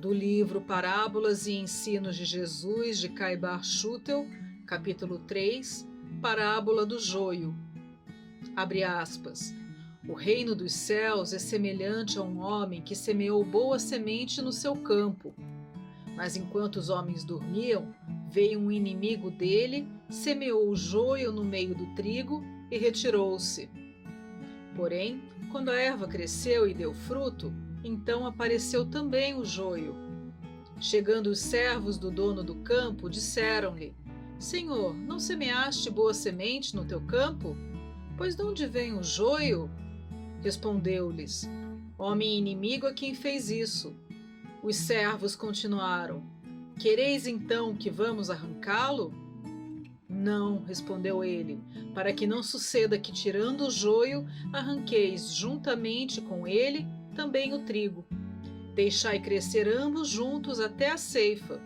Do livro Parábolas e Ensinos de Jesus, de Caibar Schutel, capítulo 3, Parábola do Joio. Abre aspas. O reino dos céus é semelhante a um homem que semeou boa semente no seu campo. Mas enquanto os homens dormiam, veio um inimigo dele, semeou o joio no meio do trigo e retirou-se. Porém, quando a erva cresceu e deu fruto, então apareceu também o joio. Chegando os servos do dono do campo, disseram-lhe: Senhor, não semeaste boa semente no teu campo? Pois de onde vem o joio? Respondeu-lhes: Homem inimigo é quem fez isso. Os servos continuaram: Quereis então que vamos arrancá-lo? Não, respondeu ele, para que não suceda que, tirando o joio, arranqueis juntamente com ele também o trigo. Deixai crescer ambos juntos até a ceifa.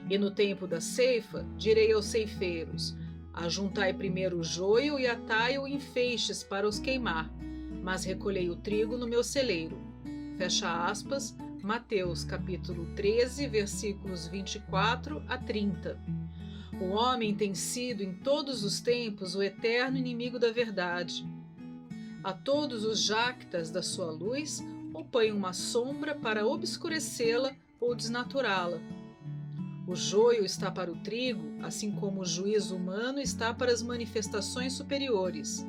E no tempo da ceifa, direi aos ceifeiros: Ajuntai primeiro o joio e atai-o em feixes para os queimar, mas recolhei o trigo no meu celeiro. Fecha aspas, Mateus capítulo 13, versículos 24 a 30. O homem tem sido em todos os tempos o eterno inimigo da verdade. A todos os jactas da sua luz opõe uma sombra para obscurecê-la ou desnaturá-la. O joio está para o trigo, assim como o juízo humano está para as manifestações superiores.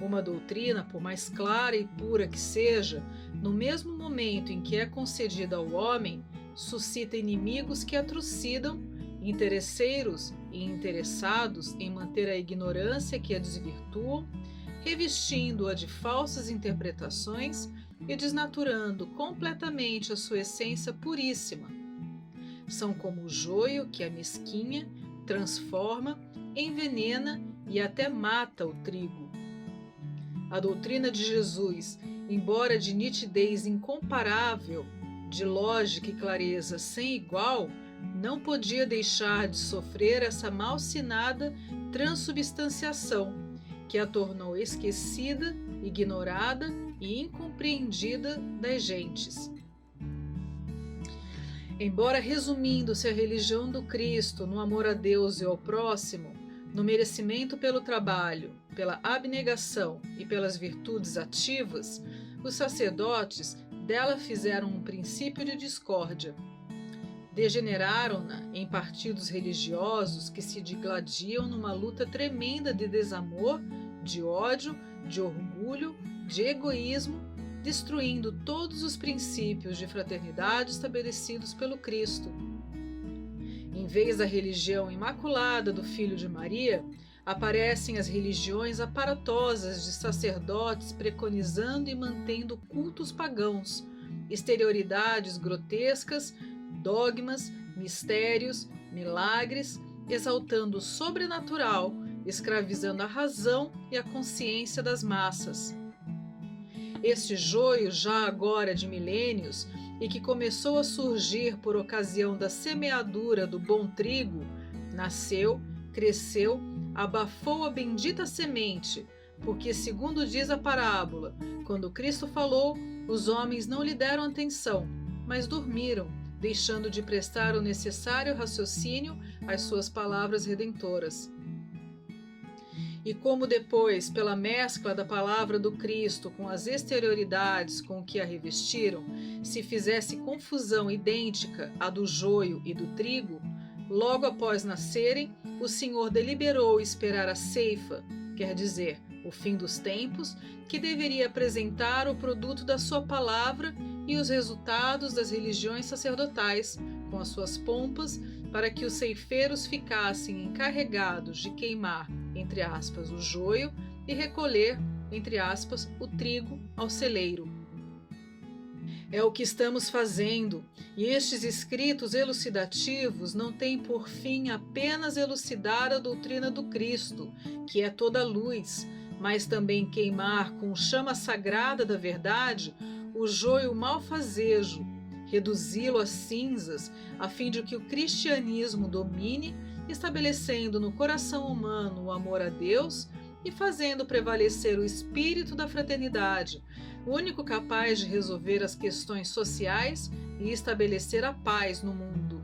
Uma doutrina, por mais clara e pura que seja, no mesmo momento em que é concedida ao homem, suscita inimigos que a trucidam, interesseiros e interessados em manter a ignorância que a desvirtuam, revestindo-a de falsas interpretações e desnaturando completamente a sua essência puríssima. São como o joio que a mesquinha transforma, envenena e até mata o trigo. A doutrina de Jesus, embora de nitidez incomparável, de lógica e clareza sem igual, não podia deixar de sofrer essa malsinada transubstanciação, que a tornou esquecida, ignorada e incompreendida das gentes. Embora resumindo-se a religião do Cristo no amor a Deus e ao próximo, no merecimento pelo trabalho, pela abnegação e pelas virtudes ativas, os sacerdotes dela fizeram um princípio de discórdia. Degeneraram-na em partidos religiosos que se digladiam numa luta tremenda de desamor, de ódio, de orgulho, de egoísmo, destruindo todos os princípios de fraternidade estabelecidos pelo Cristo. Em vez da religião imaculada do Filho de Maria, aparecem as religiões aparatosas de sacerdotes preconizando e mantendo cultos pagãos, exterioridades grotescas, dogmas, mistérios, milagres, exaltando o sobrenatural, escravizando a razão e a consciência das massas. Este joio, já agora de milênios, e que começou a surgir por ocasião da semeadura do bom trigo, nasceu, cresceu, abafou a bendita semente, porque, segundo diz a parábola, quando Cristo falou, os homens não lhe deram atenção, mas dormiram, deixando de prestar o necessário raciocínio às suas palavras redentoras. E como depois, pela mescla da palavra do Cristo com as exterioridades com que a revestiram, se fizesse confusão idêntica à do joio e do trigo, logo após nascerem, o Senhor deliberou esperar a ceifa, quer dizer, o fim dos tempos, que deveria apresentar o produto da sua palavra e os resultados das religiões sacerdotais, com as suas pompas, para que os ceifeiros ficassem encarregados de queimar, entre aspas, o joio e recolher, entre aspas, o trigo ao celeiro. É o que estamos fazendo, e estes escritos elucidativos não têm por fim apenas elucidar a doutrina do Cristo, que é toda luz, mas também queimar com chama sagrada da verdade o joio malfazejo, reduzi-lo a cinzas, a fim de que o cristianismo domine, estabelecendo no coração humano o amor a Deus e fazendo prevalecer o espírito da fraternidade, o único capaz de resolver as questões sociais e estabelecer a paz no mundo.